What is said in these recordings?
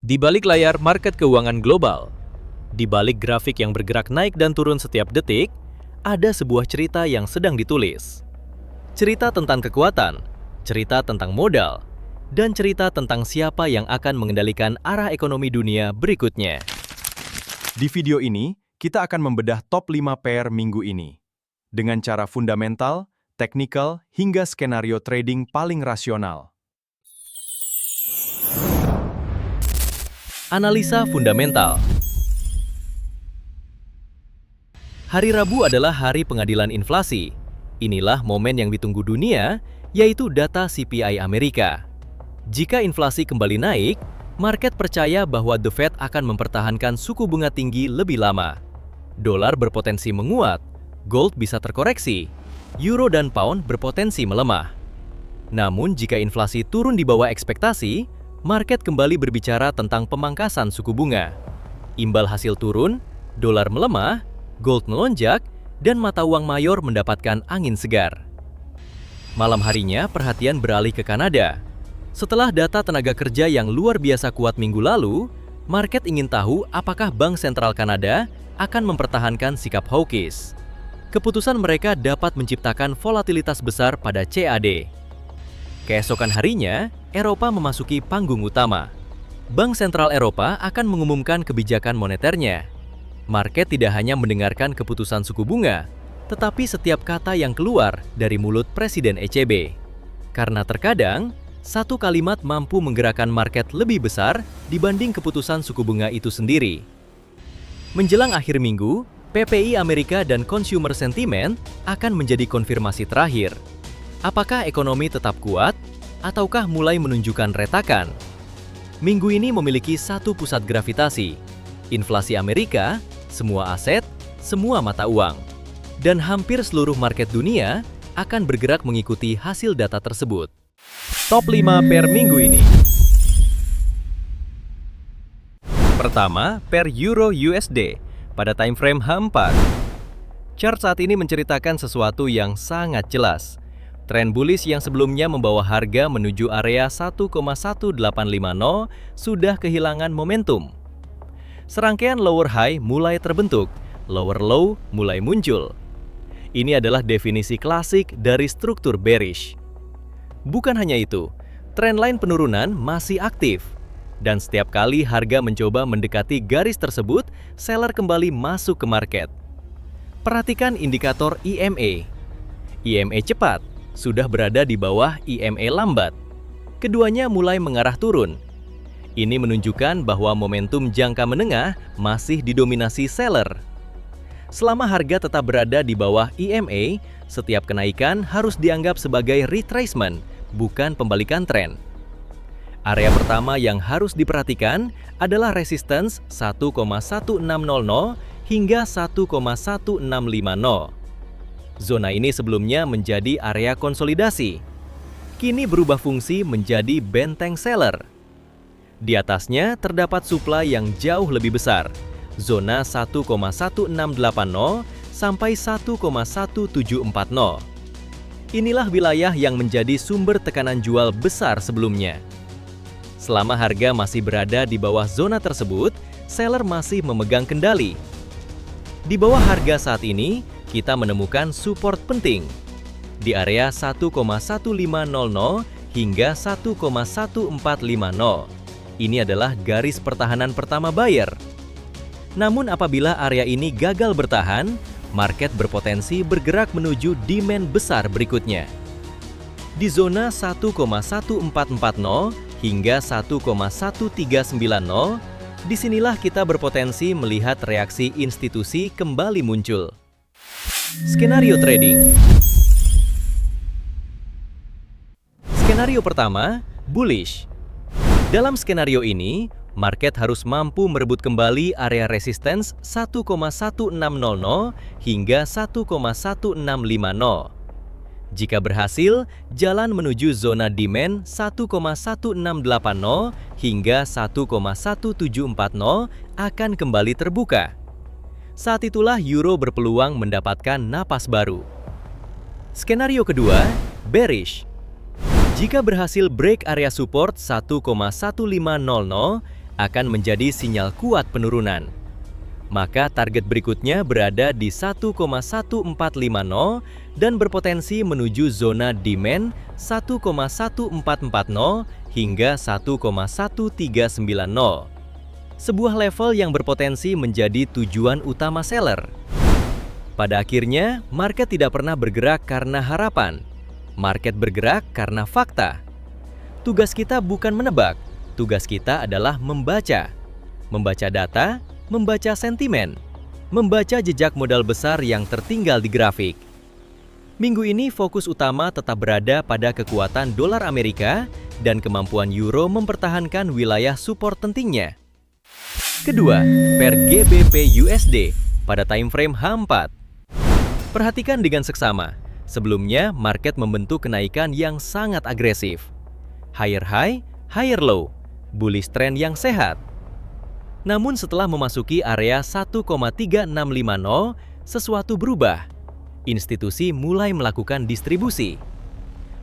Di balik layar market keuangan global, di balik grafik yang bergerak naik dan turun setiap detik, ada sebuah cerita yang sedang ditulis. Cerita tentang kekuatan, cerita tentang modal, dan cerita tentang siapa yang akan mengendalikan arah ekonomi dunia berikutnya. Di video ini, kita akan membedah top 5 pair minggu ini. Dengan cara fundamental, teknikal, hingga skenario trading paling rasional. Analisa fundamental. Hari Rabu adalah hari pengadilan inflasi. Inilah momen yang ditunggu dunia, yaitu data CPI Amerika. Jika inflasi kembali naik, market percaya bahwa The Fed akan mempertahankan suku bunga tinggi lebih lama. Dolar berpotensi menguat, gold bisa terkoreksi, euro dan pound berpotensi melemah. Namun jika inflasi turun di bawah ekspektasi, market kembali berbicara tentang pemangkasan suku bunga. Imbal hasil turun, dolar melemah, gold melonjak, dan mata uang mayor mendapatkan angin segar. Malam harinya, perhatian beralih ke Kanada. Setelah data tenaga kerja yang luar biasa kuat minggu lalu, market ingin tahu apakah Bank Sentral Kanada akan mempertahankan sikap hawkish. Keputusan mereka dapat menciptakan volatilitas besar pada CAD. Keesokan harinya, Eropa memasuki panggung utama. Bank Sentral Eropa akan mengumumkan kebijakan moneternya. Market tidak hanya mendengarkan keputusan suku bunga, tetapi setiap kata yang keluar dari mulut Presiden ECB. Karena terkadang, satu kalimat mampu menggerakkan market lebih besar dibanding keputusan suku bunga itu sendiri. Menjelang akhir minggu, PPI Amerika dan Consumer Sentiment akan menjadi konfirmasi terakhir. Apakah ekonomi tetap kuat, ataukah mulai menunjukkan retakan? Minggu ini memiliki satu pusat gravitasi, inflasi Amerika, semua aset, semua mata uang. Dan hampir seluruh market dunia akan bergerak mengikuti hasil data tersebut. Top 5 pair minggu ini. Pertama, pair Euro USD pada time frame H4. Chart saat ini menceritakan sesuatu yang sangat jelas. Tren bullish yang sebelumnya membawa harga menuju area 1,1850 sudah kehilangan momentum. Serangkaian lower high mulai terbentuk, lower low mulai muncul. Ini adalah definisi klasik dari struktur bearish. Bukan hanya itu, tren line penurunan masih aktif. Dan setiap kali harga mencoba mendekati garis tersebut, seller kembali masuk ke market. Perhatikan indikator EMA. EMA cepat sudah berada di bawah EMA lambat. Keduanya mulai mengarah turun. Ini menunjukkan bahwa momentum jangka menengah masih didominasi seller. Selama harga tetap berada di bawah EMA, setiap kenaikan harus dianggap sebagai retracement, bukan pembalikan tren. Area pertama yang harus diperhatikan adalah resistance 1,1600 hingga 1,1650. Zona ini sebelumnya menjadi area konsolidasi. Kini berubah fungsi menjadi benteng seller. Di atasnya terdapat supply yang jauh lebih besar, zona 1,1680 sampai 1,1740. Inilah wilayah yang menjadi sumber tekanan jual besar sebelumnya. Selama harga masih berada di bawah zona tersebut, seller masih memegang kendali. Di bawah harga saat ini, kita menemukan support penting di area 1,1500 hingga 1,1450. Ini adalah garis pertahanan pertama buyer. Namun apabila area ini gagal bertahan, market berpotensi bergerak menuju demand besar berikutnya. Di zona 1,1440 hingga 1,1390, disinilah kita berpotensi melihat reaksi institusi kembali muncul. Skenario trading. Skenario pertama, bullish. Dalam skenario ini, market harus mampu merebut kembali area resistance 1,1600 hingga 1,1650. Jika berhasil, jalan menuju zona demand 1,1680 hingga 1,1740 akan kembali terbuka. Saat itulah euro berpeluang mendapatkan napas baru. Skenario kedua, bearish. Jika berhasil break area support 1,1500, akan menjadi sinyal kuat penurunan. Maka target berikutnya berada di 1,1450 dan berpotensi menuju zona demand 1,1440 hingga 1,1390. Sebuah level yang berpotensi menjadi tujuan utama seller. Pada akhirnya, market tidak pernah bergerak karena harapan. Market bergerak karena fakta. Tugas kita bukan menebak, tugas kita adalah membaca. Membaca data, membaca sentimen, membaca jejak modal besar yang tertinggal di grafik. Minggu ini fokus utama tetap berada pada kekuatan dolar Amerika dan kemampuan euro mempertahankan wilayah support pentingnya. Kedua, pair GBP USD pada time frame H4. Perhatikan dengan seksama, sebelumnya market membentuk kenaikan yang sangat agresif. Higher high, higher low, bullish trend yang sehat. Namun setelah memasuki area 1,3650, sesuatu berubah. Institusi mulai melakukan distribusi.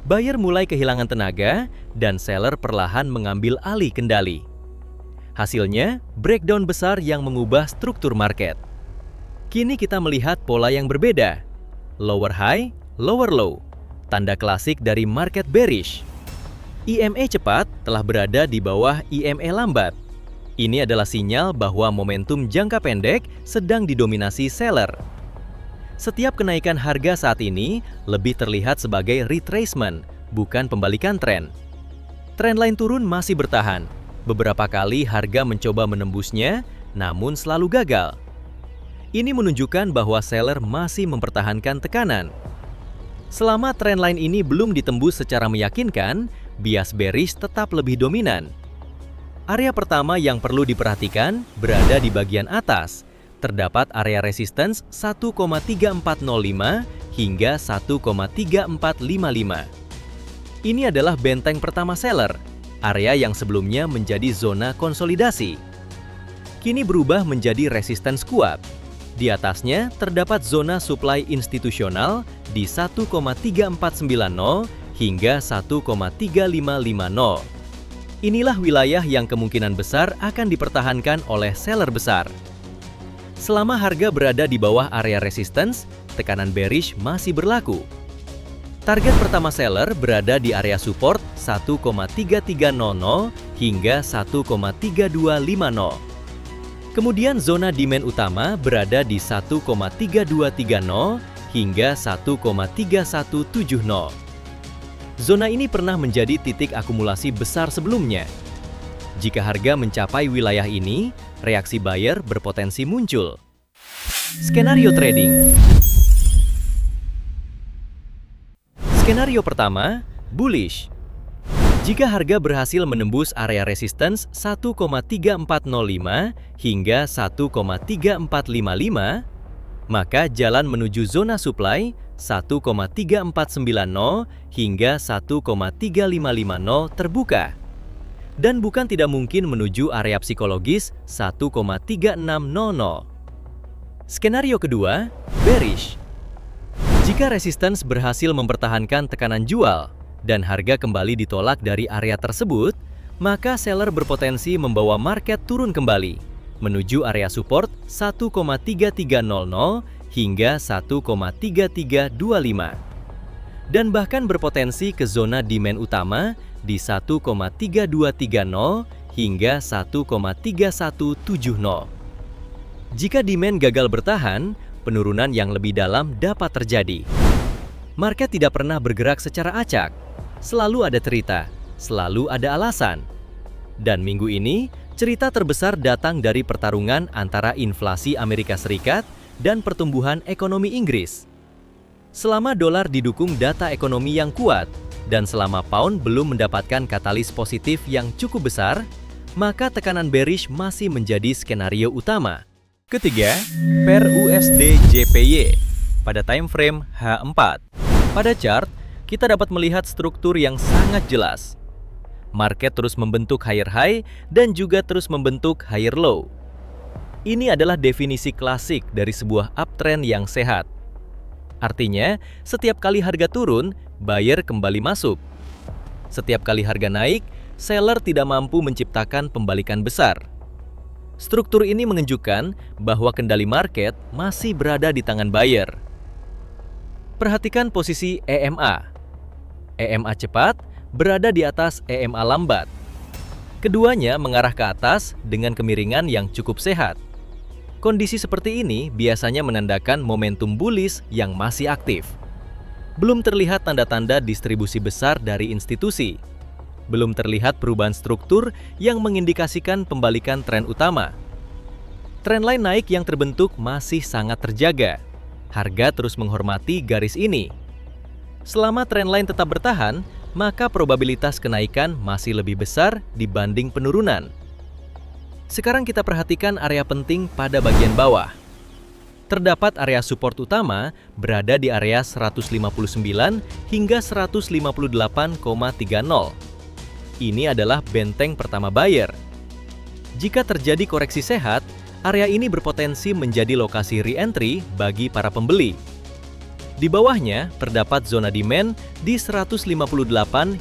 Buyer mulai kehilangan tenaga dan seller perlahan mengambil alih kendali. Hasilnya, breakdown besar yang mengubah struktur market. Kini kita melihat pola yang berbeda. Lower high, lower low. Tanda klasik dari market bearish. EMA cepat telah berada di bawah EMA lambat. Ini adalah sinyal bahwa momentum jangka pendek sedang didominasi seller. Setiap kenaikan harga saat ini lebih terlihat sebagai retracement, bukan pembalikan tren. Tren lain turun masih bertahan. Beberapa kali harga mencoba menembusnya, namun selalu gagal. Ini menunjukkan bahwa seller masih mempertahankan tekanan. Selama tren lain ini belum ditembus secara meyakinkan, bias bearish tetap lebih dominan. Area pertama yang perlu diperhatikan berada di bagian atas. Terdapat area resistance 1,3405 hingga 1,3455. Ini adalah benteng pertama seller, area yang sebelumnya menjadi zona konsolidasi. Kini berubah menjadi resistance kuat. Di atasnya terdapat zona supply institusional di 1,3490 hingga 1,3550. Inilah wilayah yang kemungkinan besar akan dipertahankan oleh seller besar. Selama harga berada di bawah area resistance, tekanan bearish masih berlaku. Target pertama seller berada di area support 1,3300 hingga 1,3250. Kemudian zona demand utama berada di 1,3230 hingga 1,3170. Zona ini pernah menjadi titik akumulasi besar sebelumnya. Jika harga mencapai wilayah ini, reaksi buyer berpotensi muncul. Skenario trading. Skenario pertama, bullish. Jika harga berhasil menembus area resistance 1,3405 hingga 1,3455, maka jalan menuju zona supply 1,3490 hingga 1,3550 terbuka. Dan bukan tidak mungkin menuju area psikologis 1,3600. Skenario kedua, bearish. Jika resistance berhasil mempertahankan tekanan jual dan harga kembali ditolak dari area tersebut, maka seller berpotensi membawa market turun kembali menuju area support 1,3300 hingga 1,3325 dan bahkan berpotensi ke zona demand utama di 1,3230 hingga 1,3170. Jika demand gagal bertahan, penurunan yang lebih dalam dapat terjadi. Market tidak pernah bergerak secara acak. Selalu ada cerita, selalu ada alasan. Dan minggu ini, cerita terbesar datang dari pertarungan antara inflasi Amerika Serikat dan pertumbuhan ekonomi Inggris. Selama dolar didukung data ekonomi yang kuat, dan selama pound belum mendapatkan katalis positif yang cukup besar, maka tekanan bearish masih menjadi skenario utama. Ketiga, pair USD JPY pada time frame H4. Pada chart, kita dapat melihat struktur yang sangat jelas. Market terus membentuk higher high dan juga terus membentuk higher low. Ini adalah definisi klasik dari sebuah uptrend yang sehat. Artinya, setiap kali harga turun, buyer kembali masuk. Setiap kali harga naik, seller tidak mampu menciptakan pembalikan besar. Struktur ini menunjukkan bahwa kendali market masih berada di tangan buyer. Perhatikan posisi EMA. EMA cepat berada di atas EMA lambat. Keduanya mengarah ke atas dengan kemiringan yang cukup sehat. Kondisi seperti ini biasanya menandakan momentum bullish yang masih aktif. Belum terlihat tanda-tanda distribusi besar dari institusi. Belum terlihat perubahan struktur yang mengindikasikan pembalikan tren utama. Trendline naik yang terbentuk masih sangat terjaga. Harga terus menghormati garis ini. Selama trendline tetap bertahan, maka probabilitas kenaikan masih lebih besar dibanding penurunan. Sekarang kita perhatikan area penting pada bagian bawah. Terdapat area support utama berada di area 159 hingga 158,30. Ini adalah benteng pertama buyer. Jika terjadi koreksi sehat, area ini berpotensi menjadi lokasi re-entry bagi para pembeli. Di bawahnya terdapat zona demand di 158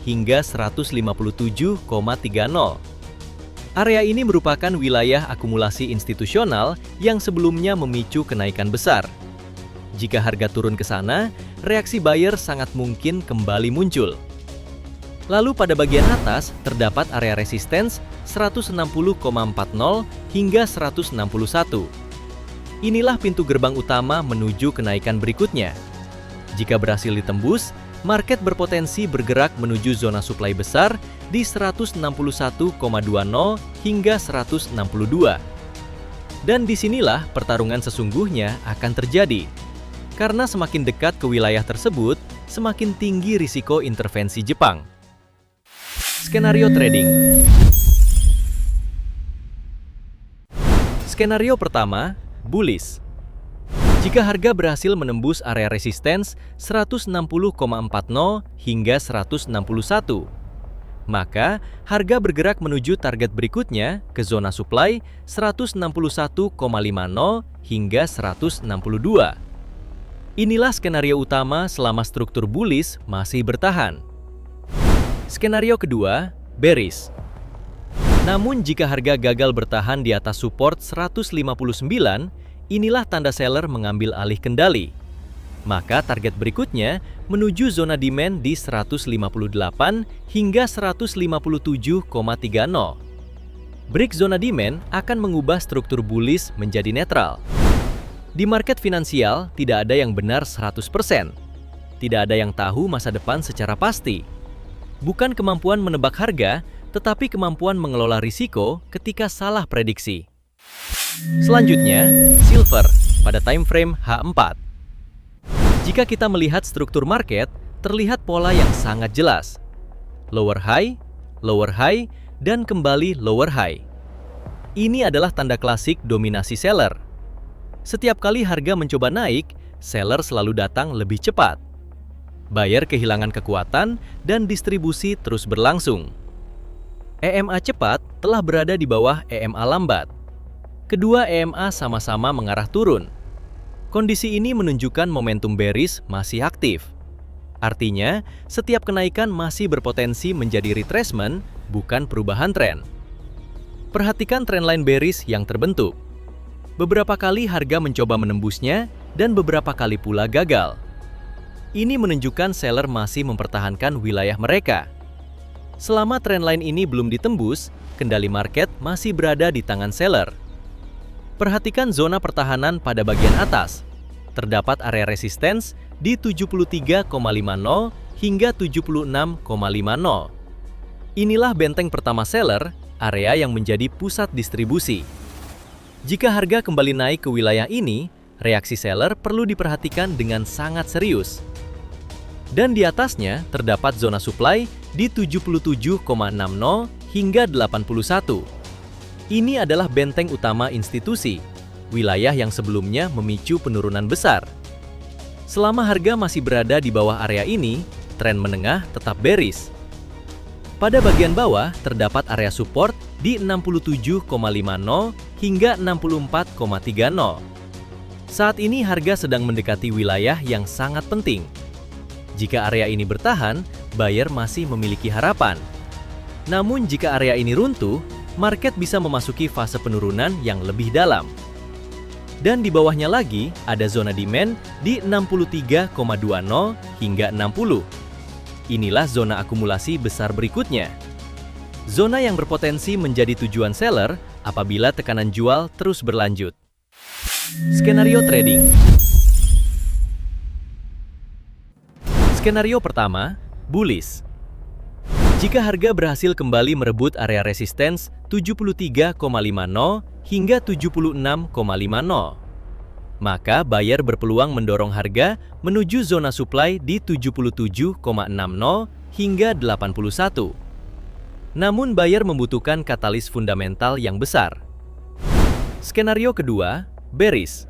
hingga 157,30. Area ini merupakan wilayah akumulasi institusional yang sebelumnya memicu kenaikan besar. Jika harga turun ke sana, reaksi buyer sangat mungkin kembali muncul. Lalu pada bagian atas terdapat area resistance 160,40 hingga 161. Inilah pintu gerbang utama menuju kenaikan berikutnya. Jika berhasil ditembus, market berpotensi bergerak menuju zona supply besar di 161,20 hingga 162. Dan disinilah pertarungan sesungguhnya akan terjadi. Karena semakin dekat ke wilayah tersebut, semakin tinggi risiko intervensi Jepang. Skenario trading. Skenario pertama, bullish. Jika harga berhasil menembus area resistance 160,40 hingga 161, maka harga bergerak menuju target berikutnya ke zona supply 161,50 hingga 162. Inilah skenario utama selama struktur bullish masih bertahan. Skenario kedua, bearish. Namun jika harga gagal bertahan di atas support 159, inilah tanda seller mengambil alih kendali. Maka target berikutnya menuju zona demand di 158 hingga 157,30. Break zona demand akan mengubah struktur bullish menjadi netral. Di market finansial tidak ada yang benar 100%. Tidak ada yang tahu masa depan secara pasti. Bukan kemampuan menebak harga, tetapi kemampuan mengelola risiko ketika salah prediksi. Selanjutnya, silver pada time frame H4. Jika kita melihat struktur market, terlihat pola yang sangat jelas. Lower high, dan kembali lower high. Ini adalah tanda klasik dominasi seller. Setiap kali harga mencoba naik, seller selalu datang lebih cepat. Buyer kehilangan kekuatan dan distribusi terus berlangsung. EMA cepat telah berada di bawah EMA lambat. Kedua EMA sama-sama mengarah turun. Kondisi ini menunjukkan momentum bearish masih aktif. Artinya, setiap kenaikan masih berpotensi menjadi retracement, bukan perubahan tren. Perhatikan trendline bearish yang terbentuk. Beberapa kali harga mencoba menembusnya dan beberapa kali pula gagal. Ini menunjukkan seller masih mempertahankan wilayah mereka. Selama trendline ini belum ditembus, kendali market masih berada di tangan seller. Perhatikan zona pertahanan pada bagian atas. Terdapat area resistance di 73,50 hingga 76,50. Inilah benteng pertama seller, area yang menjadi pusat distribusi. Jika harga kembali naik ke wilayah ini, reaksi seller perlu diperhatikan dengan sangat serius. Dan di atasnya terdapat zona supply di 77,60 hingga 81. Ini adalah benteng utama institusi, wilayah yang sebelumnya memicu penurunan besar. Selama harga masih berada di bawah area ini, tren menengah tetap bearish. Pada bagian bawah terdapat area support di 67,50 hingga 64,30. Saat ini harga sedang mendekati wilayah yang sangat penting. Jika area ini bertahan, buyer masih memiliki harapan. Namun jika area ini runtuh, market bisa memasuki fase penurunan yang lebih dalam. Dan di bawahnya lagi ada zona demand di 63,20 hingga 60. Inilah zona akumulasi besar berikutnya. Zona yang berpotensi menjadi tujuan seller apabila tekanan jual terus berlanjut. Skenario trading. Skenario pertama, bullish. Jika harga berhasil kembali merebut area resistance 73,50 hingga 76,50, maka buyer berpeluang mendorong harga menuju zona supply di 77,60 hingga 81. Namun buyer membutuhkan katalis fundamental yang besar. Skenario kedua, bearish.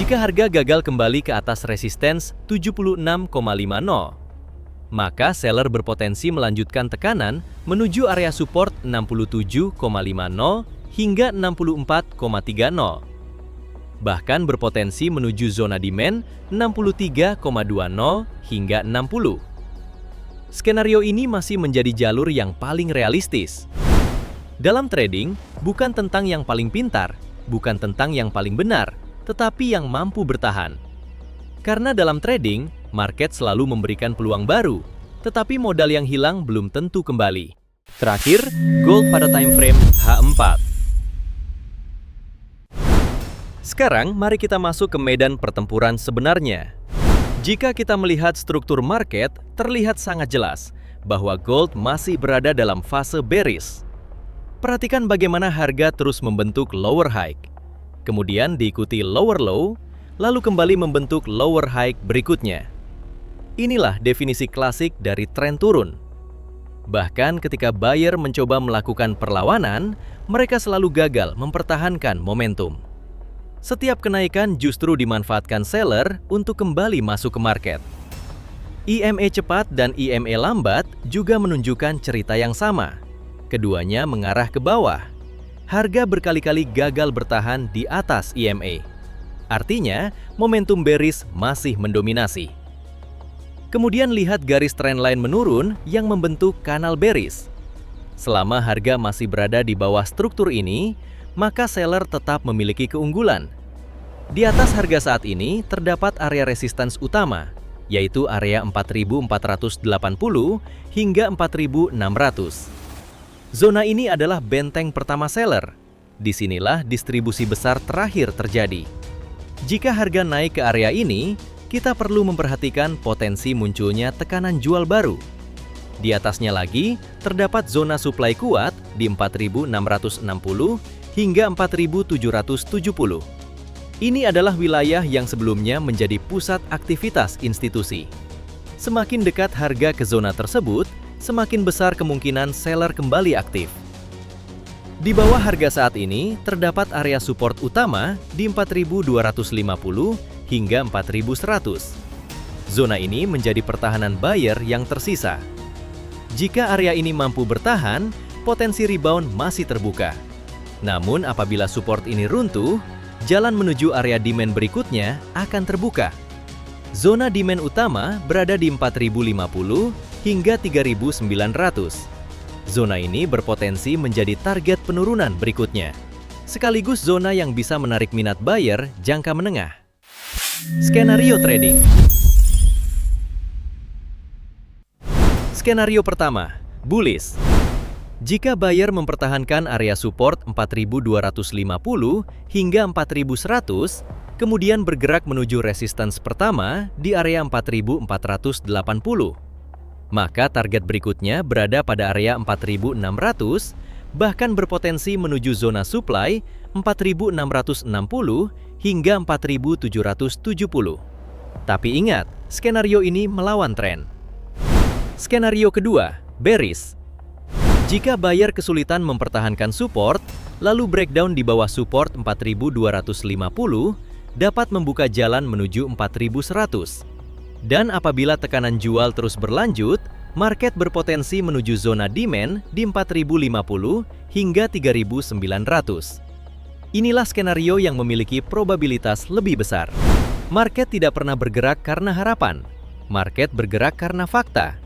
Jika harga gagal kembali ke atas resistance 76,50, maka seller berpotensi melanjutkan tekanan menuju area support 67,50 hingga 64,30. Bahkan berpotensi menuju zona demand 63,20 hingga 60. Skenario ini masih menjadi jalur yang paling realistis. Dalam trading, bukan tentang yang paling pintar, bukan tentang yang paling benar, tetapi yang mampu bertahan. Karena dalam trading, market selalu memberikan peluang baru, tetapi modal yang hilang belum tentu kembali. Terakhir, gold pada time frame H4. Sekarang, mari kita masuk ke medan pertempuran sebenarnya. Jika kita melihat struktur market, terlihat sangat jelas bahwa gold masih berada dalam fase bearish. Perhatikan bagaimana harga terus membentuk lower high, kemudian diikuti lower low, lalu kembali membentuk lower high berikutnya. Inilah definisi klasik dari tren turun. Bahkan ketika buyer mencoba melakukan perlawanan, mereka selalu gagal mempertahankan momentum. Setiap kenaikan justru dimanfaatkan seller untuk kembali masuk ke market. EMA cepat dan EMA lambat juga menunjukkan cerita yang sama. Keduanya mengarah ke bawah. Harga berkali-kali gagal bertahan di atas EMA. Artinya, momentum bearish masih mendominasi. Kemudian lihat garis trendline menurun yang membentuk kanal bearish. Selama harga masih berada di bawah struktur ini, maka seller tetap memiliki keunggulan. Di atas harga saat ini terdapat area resistance utama, yaitu area 4.480 hingga 4.600. Zona ini adalah benteng pertama seller. Disinilah distribusi besar terakhir terjadi. Jika harga naik ke area ini, kita perlu memperhatikan potensi munculnya tekanan jual baru. Di atasnya lagi, terdapat zona supply kuat di 4.660 hingga 4.770. Ini adalah wilayah yang sebelumnya menjadi pusat aktivitas institusi. Semakin dekat harga ke zona tersebut, semakin besar kemungkinan seller kembali aktif. Di bawah harga saat ini, terdapat area support utama di 4.250 hingga 4.100. Zona ini menjadi pertahanan buyer yang tersisa. Jika area ini mampu bertahan, potensi rebound masih terbuka. Namun apabila support ini runtuh, jalan menuju area demand berikutnya akan terbuka. Zona demand utama berada di 4.050 hingga 3.900. Zona ini berpotensi menjadi target penurunan berikutnya, sekaligus zona yang bisa menarik minat buyer jangka menengah. Skenario trading. Skenario pertama, bullish. Jika buyer mempertahankan area support 4.250 hingga 4.100, kemudian bergerak menuju resistance pertama di area 4.480, maka target berikutnya berada pada area 4.600, bahkan berpotensi menuju zona supply 4.660 hingga 4.770. Tapi ingat, skenario ini melawan tren. Skenario kedua, bearish. Jika buyer kesulitan mempertahankan support, lalu breakdown di bawah support 4.250 dapat membuka jalan menuju 4.100. Dan apabila tekanan jual terus berlanjut, market berpotensi menuju zona demand di 4.050 hingga 3.900. Inilah skenario yang memiliki probabilitas lebih besar. Market tidak pernah bergerak karena harapan. Market bergerak karena fakta.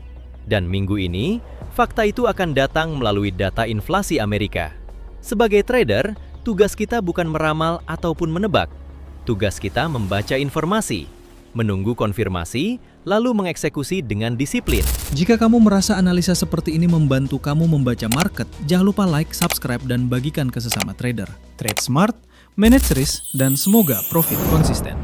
Dan minggu ini, fakta itu akan datang melalui data inflasi Amerika. Sebagai trader, tugas kita bukan meramal ataupun menebak. Tugas kita membaca informasi, menunggu konfirmasi, lalu mengeksekusi dengan disiplin. Jika kamu merasa analisa seperti ini membantu kamu membaca market, jangan lupa like, subscribe, dan bagikan ke sesama trader. Trade smart, manage risk, dan semoga profit konsisten.